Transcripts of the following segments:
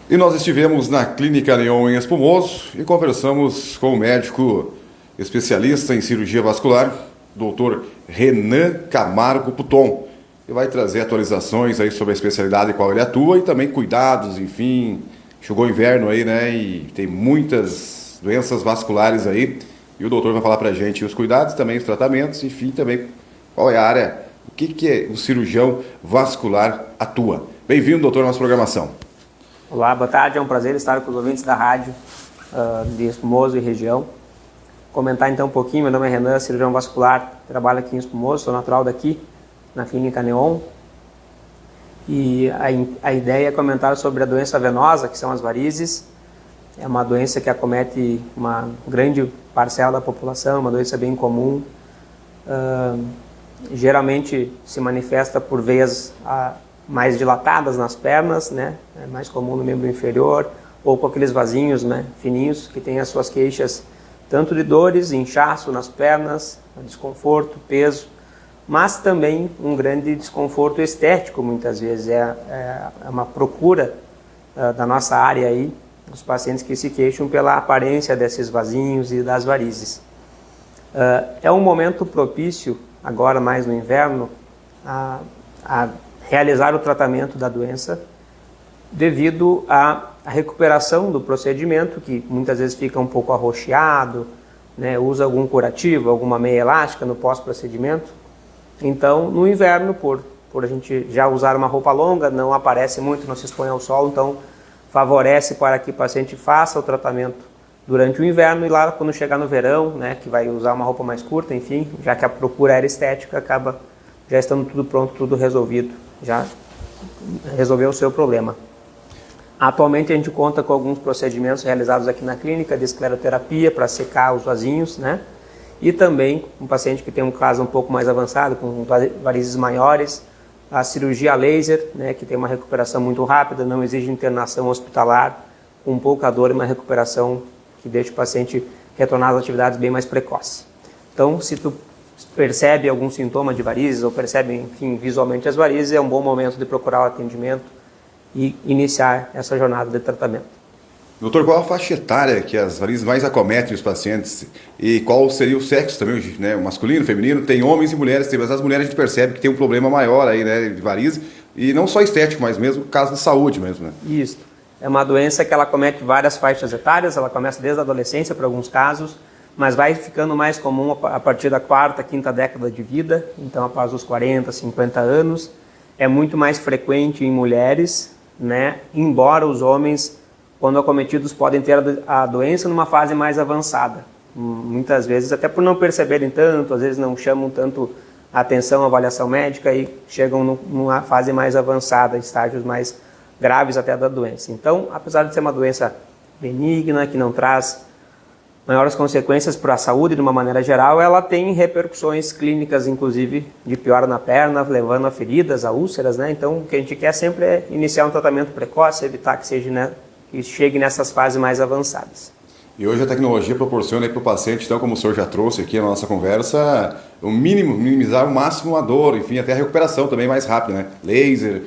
E nós estivemos na Clínica Neon em Espumoso e conversamos com o médico especialista em cirurgia vascular, Dr. Renan Camargo Puton, que vai trazer atualizações aí sobre a especialidade em qual ele atua e também cuidados, enfim. Chegou o inverno aí, né, e tem muitas doenças vasculares aí, e o doutor vai falar pra gente os cuidados, também os tratamentos, enfim, também qual é a área, o que o cirurgião vascular atua. Bem-vindo, doutor, à nossa programação. Olá, boa tarde, é um prazer estar com os ouvintes da rádio de Espumoso e região. Comentar então um pouquinho, meu nome é Renan, cirurgião vascular, trabalho aqui em Espumoso, sou natural daqui, na Clínica Neon. E a ideia é comentar sobre a doença venosa, que são as varizes. É uma doença que acomete uma grande parcela da população, uma doença bem comum. Geralmente se manifesta por veias mais dilatadas nas pernas, né? É mais comum no membro inferior, ou com aqueles vasinhos, né, fininhos, que têm as suas queixas tanto de dores, inchaço nas pernas, desconforto, peso, mas também um grande desconforto estético muitas vezes. É uma procura da nossa área aí, dos pacientes que se queixam pela aparência desses vasinhos e das varizes. É um momento propício, agora mais no inverno, a realizar o tratamento da doença devido à recuperação do procedimento, que muitas vezes fica um pouco arroxeado, né, usa algum curativo, alguma meia elástica no pós-procedimento. Então, no inverno, por a gente já usar uma roupa longa, não aparece muito, não se expõe ao sol, então favorece para que o paciente faça o tratamento durante o inverno e lá quando chegar no verão, né, que vai usar uma roupa mais curta, enfim, já que a procura era estética, acaba já estando tudo pronto, tudo resolvido, já resolveu o seu problema. Atualmente a gente conta com alguns procedimentos realizados aqui na clínica de escleroterapia para secar os vasinhos, né? E também um paciente que tem um caso um pouco mais avançado, com varizes maiores, a cirurgia laser, né, que tem uma recuperação muito rápida, não exige internação hospitalar, com pouca dor e uma recuperação que deixa o paciente retornar às atividades bem mais precoce. Então, se tu percebe algum sintoma de varizes ou percebe, enfim, visualmente as varizes, é um bom momento de procurar o atendimento e iniciar essa jornada de tratamento. Doutor, qual a faixa etária que as varizes mais acometem os pacientes e qual seria o sexo também, né? O masculino, feminino, tem homens e mulheres, mas as mulheres a gente percebe que tem um problema maior aí, né, de varizes, e não só estético, mas mesmo caso de saúde mesmo, né? Isso. É uma doença que ela acomete várias faixas etárias, ela começa desde a adolescência para alguns casos, mas vai ficando mais comum a partir da quarta, quinta década de vida, então após os 40, 50 anos. É muito mais frequente em mulheres, né? Embora os homens, quando acometidos, podem ter a doença numa fase mais avançada. Muitas vezes, até por não perceberem tanto, às vezes não chamam tanto a atenção, a avaliação médica e chegam numa fase mais avançada, estágios mais graves até da doença. Então, apesar de ser uma doença benigna, que não traz maiores consequências para a saúde de uma maneira geral, ela tem repercussões clínicas, inclusive, de piora na perna, levando a feridas, a úlceras, né? Então, o que a gente quer sempre é iniciar um tratamento precoce, evitar que seja, né, que chegue nessas fases mais avançadas. E hoje a tecnologia proporciona para o paciente, então, como o senhor já trouxe aqui na nossa conversa, o mínimo, minimizar o máximo a dor, enfim, até a recuperação também mais rápida, né? Laser,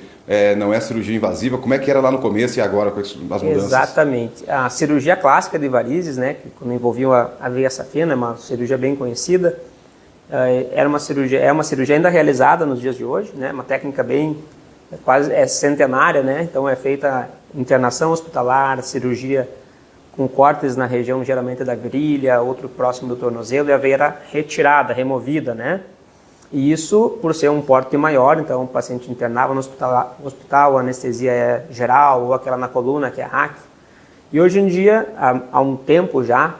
não é cirurgia invasiva, como é que era lá no começo e agora com as mudanças? Exatamente. A cirurgia clássica de varizes, né, que quando envolvia a veia safena, é uma cirurgia bem conhecida, é uma cirurgia ainda realizada nos dias de hoje, né, uma técnica bem, quase centenária, né, então é feita internação hospitalar, cirurgia com cortes na região geralmente da virilha, outro próximo do tornozelo, e a veia era retirada, removida, né. E isso, por ser um porte maior, então o paciente internava no hospital, a anestesia é geral, ou aquela na coluna, que é a RAC. E hoje em dia, há um tempo já,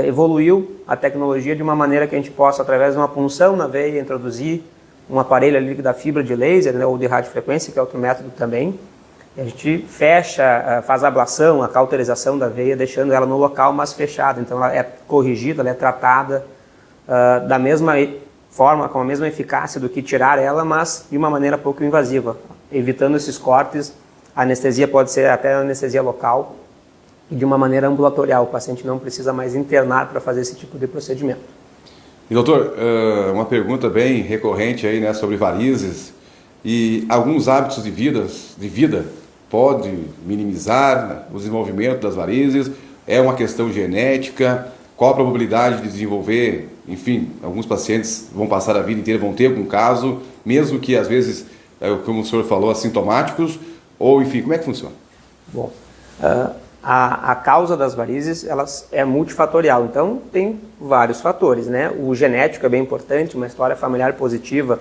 evoluiu a tecnologia de uma maneira que a gente possa, através de uma punção na veia, introduzir um aparelho ali da fibra de laser, né, ou de radiofrequência, que é outro método também. E a gente fecha, faz a ablação, a cauterização da veia, deixando ela no local, mas fechada. Então ela é corrigida, ela é tratada da mesma forma, com a mesma eficácia do que tirar ela, mas de uma maneira pouco invasiva, evitando esses cortes. A anestesia pode ser até anestesia local e de uma maneira ambulatorial. O paciente não precisa mais internar para fazer esse tipo de procedimento. E doutor, uma pergunta bem recorrente aí, né, sobre varizes e alguns hábitos de vida pode minimizar o desenvolvimento das varizes? É uma questão genética? Qual a probabilidade de desenvolver? Enfim, alguns pacientes vão passar a vida inteira, vão ter algum caso, mesmo que às vezes, como o senhor falou, assintomáticos, ou enfim, como é que funciona? Bom, a causa das varizes é multifatorial, então tem vários fatores, né? O genético é bem importante, uma história familiar positiva,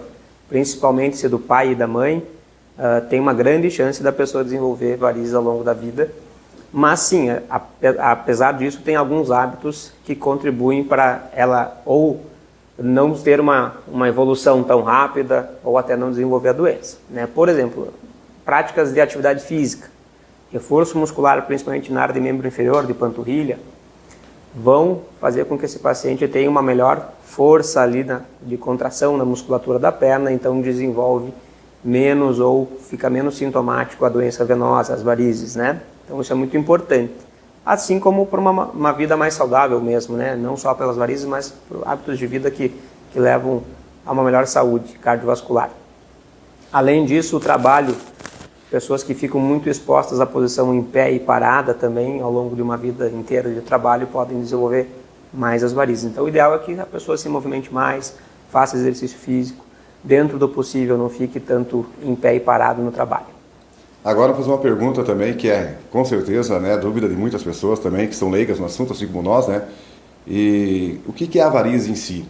principalmente se do pai e da mãe, tem uma grande chance da pessoa desenvolver varizes ao longo da vida. Mas sim, apesar disso, tem alguns hábitos que contribuem para ela ou não ter uma evolução tão rápida ou até não desenvolver a doença, né? Por exemplo, práticas de atividade física, reforço muscular, principalmente na área de membro inferior, de panturrilha, vão fazer com que esse paciente tenha uma melhor força ali de contração na musculatura da perna, então desenvolve menos ou fica menos sintomático a doença venosa, as varizes, né? Então isso é muito importante. Assim como por uma vida mais saudável mesmo, né? Não só pelas varizes, mas por hábitos de vida que levam a uma melhor saúde cardiovascular. Além disso, o trabalho, pessoas que ficam muito expostas à posição em pé e parada também, ao longo de uma vida inteira de trabalho, podem desenvolver mais as varizes. Então o ideal é que a pessoa se movimente mais, faça exercício físico, dentro do possível, não fique tanto em pé e parado no trabalho. Agora, vou fazer uma pergunta também, que é, com certeza, né, dúvida de muitas pessoas também, que são leigas no assunto, assim como nós, né? E o que é a varize em si?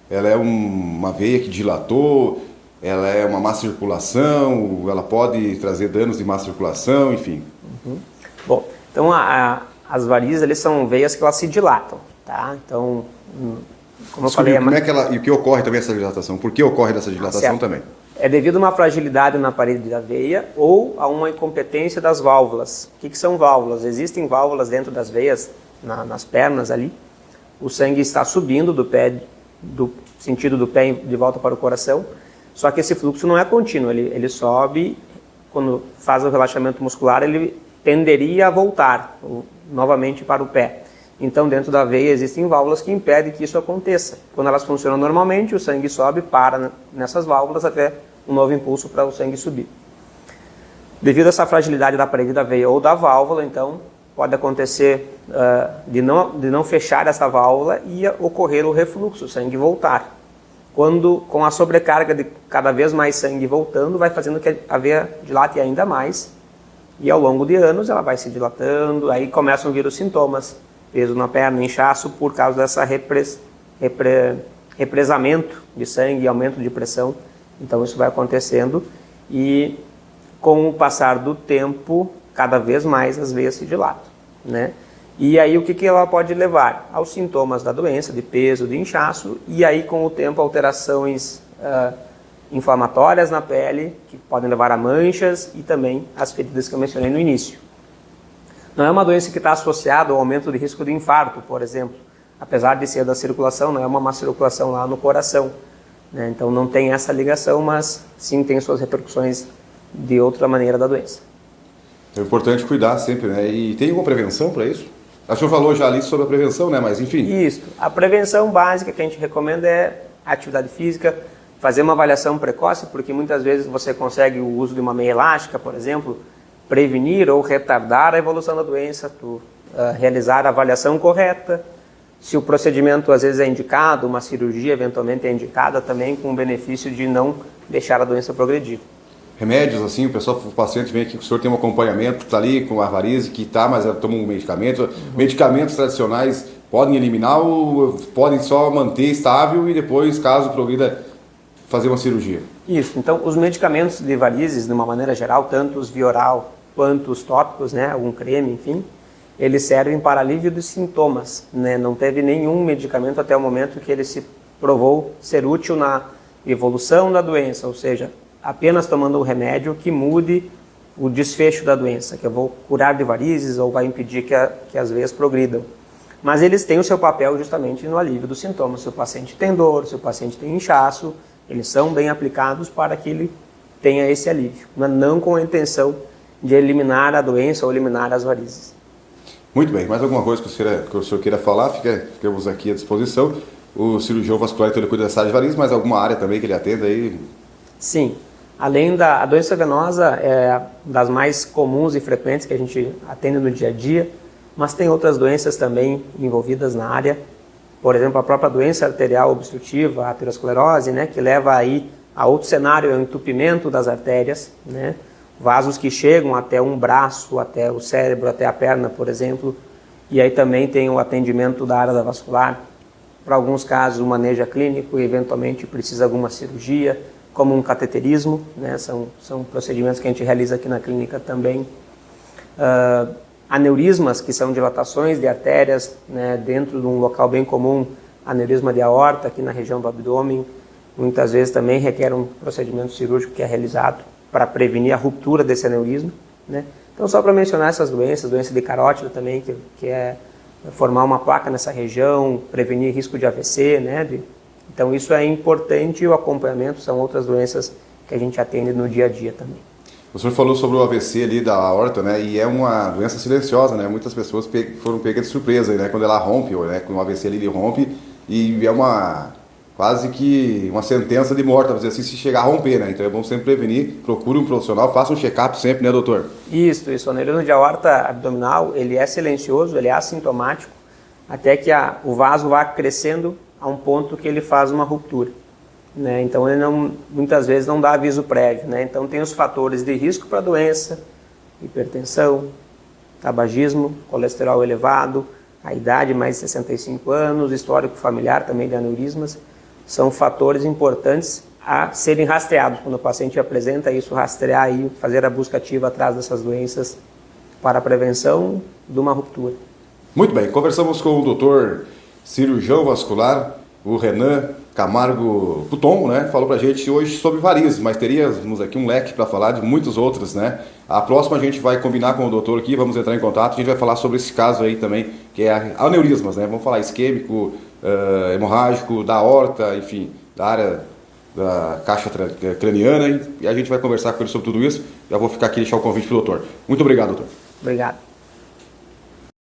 Ela é uma veia que dilatou, ela é uma má circulação, ela pode trazer danos de má circulação, enfim. Uhum. Bom, então as varizes, eles são veias que elas se dilatam, tá? Então, como eu falei... Como é que ela, e o que ocorre também essa dilatação? Por que ocorre essa dilatação também? É devido a uma fragilidade na parede da veia ou a uma incompetência das válvulas. O que são válvulas? Existem válvulas dentro das veias, nas pernas ali. O sangue está subindo do sentido do pé de volta para o coração, só que esse fluxo não é contínuo, ele sobe, quando faz o relaxamento muscular, ele tenderia a voltar novamente para o pé. Então, dentro da veia existem válvulas que impedem que isso aconteça. Quando elas funcionam normalmente, o sangue sobe, para nessas válvulas até um novo impulso para o sangue subir. Devido a essa fragilidade da parede da veia ou da válvula, então, pode acontecer de não fechar essa válvula e ocorrer o refluxo, o sangue voltar. Quando, com a sobrecarga de cada vez mais sangue voltando, vai fazendo que a veia dilate ainda mais. E ao longo de anos ela vai se dilatando, aí começam a vir os sintomas. Peso na perna, inchaço, por causa dessa represamento de sangue e aumento de pressão. Então isso vai acontecendo e com o passar do tempo, cada vez mais as veias se dilatam, né? E aí o que ela pode levar? Aos sintomas da doença, de peso, de inchaço, e aí com o tempo alterações inflamatórias na pele, que podem levar a manchas e também as feridas que eu mencionei no início. Não é uma doença que está associada ao aumento de risco de infarto, por exemplo. Apesar de ser da circulação, não é uma má circulação lá no coração, né? Então não tem essa ligação, mas sim tem suas repercussões de outra maneira da doença. É importante cuidar sempre, né? E tem alguma prevenção para isso? A senhora falou já ali sobre a prevenção, né? Mas enfim... Isso. A prevenção básica que a gente recomenda é atividade física, fazer uma avaliação precoce, porque muitas vezes você consegue o uso de uma meia elástica, por exemplo, prevenir ou retardar a evolução da doença, realizar a avaliação correta. Se o procedimento às vezes é indicado, uma cirurgia eventualmente é indicada também, com o benefício de não deixar a doença progredir. Remédios, assim, o paciente vem aqui, o senhor tem um acompanhamento, está ali com a varize, mas toma um medicamento. Uhum. Medicamentos tradicionais podem eliminar ou podem só manter estável e depois, caso progrida, fazer uma cirurgia? Isso. Então, os medicamentos de varizes, de uma maneira geral, tanto os via oral quanto os tópicos, né, algum creme, enfim, eles servem para alívio dos sintomas, né? Não teve nenhum medicamento até o momento que ele se provou ser útil na evolução da doença, ou seja, apenas tomando um remédio que mude o desfecho da doença, que eu vou curar de varizes ou vai impedir que as veias progridam. Mas eles têm o seu papel justamente no alívio dos sintomas. Se o paciente tem dor, se o paciente tem inchaço, eles são bem aplicados para que ele tenha esse alívio, mas não com a intenção de eliminar a doença ou eliminar as varizes. Muito bem, mais alguma coisa que o senhor queira falar? Ficamos aqui à disposição. O cirurgião vascular então ele cuida dessa área de varizes, mas alguma área também que ele atenda aí? Sim. Além da a doença venosa, é das mais comuns e frequentes que a gente atende no dia a dia, mas tem outras doenças também envolvidas na área. Por exemplo, a própria doença arterial obstrutiva, a aterosclerose, né, que leva aí a outro cenário, é o entupimento das artérias, né, vasos que chegam até um braço, até o cérebro, até a perna, por exemplo. E aí também tem o atendimento da área da vascular. Para alguns casos, o manejo é clínico e eventualmente precisa alguma cirurgia, como um cateterismo, né? São procedimentos que a gente realiza aqui na clínica também. Aneurismas, que são dilatações de artérias, né, dentro de um local bem comum, aneurisma de aorta, aqui na região do abdômen, muitas vezes também requer um procedimento cirúrgico que é realizado para prevenir a ruptura desse aneurisma, né? Então, só para mencionar essas doenças, doença de carótida também, que é formar uma placa nessa região, prevenir risco de AVC, né? Então, isso é importante e o acompanhamento são outras doenças que a gente atende no dia a dia também. O senhor falou sobre o AVC ali da aorta, né? E é uma doença silenciosa, né? Muitas pessoas foram pegas de surpresa, né? Quando ela rompe, né? Quando o AVC ali ele rompe, e é quase que uma sentença de morte, vamos dizer assim, se chegar a romper, né? Então é bom sempre prevenir, procure um profissional, faça um check-up sempre, né, doutor? Isso. O aneurisma de aorta abdominal, ele é silencioso, ele é assintomático, até que o vaso vá crescendo a um ponto que ele faz uma ruptura, né? Então ele muitas vezes não dá aviso prévio, né? Então tem os fatores de risco para a doença, hipertensão, tabagismo, colesterol elevado, a idade mais de 65 anos, histórico familiar também de aneurismas, são fatores importantes a serem rastreados. Quando o paciente apresenta isso, rastrear e fazer a busca ativa atrás dessas doenças para a prevenção de uma ruptura. Muito bem, conversamos com o doutor cirurgião vascular, o Renan Camargo Puton, né? Falou pra gente hoje sobre varizes, mas teríamos aqui um leque para falar de muitos outros, né? A próxima a gente vai combinar com o doutor aqui, vamos entrar em contato, a gente vai falar sobre esse caso aí também, que é aneurismas, né? Vamos falar isquêmico, hemorrágico, da aorta, enfim, da área da caixa craniana, e a gente vai conversar com ele sobre tudo isso. Já vou ficar aqui e deixar o convite pro doutor. Muito obrigado, doutor. Obrigado.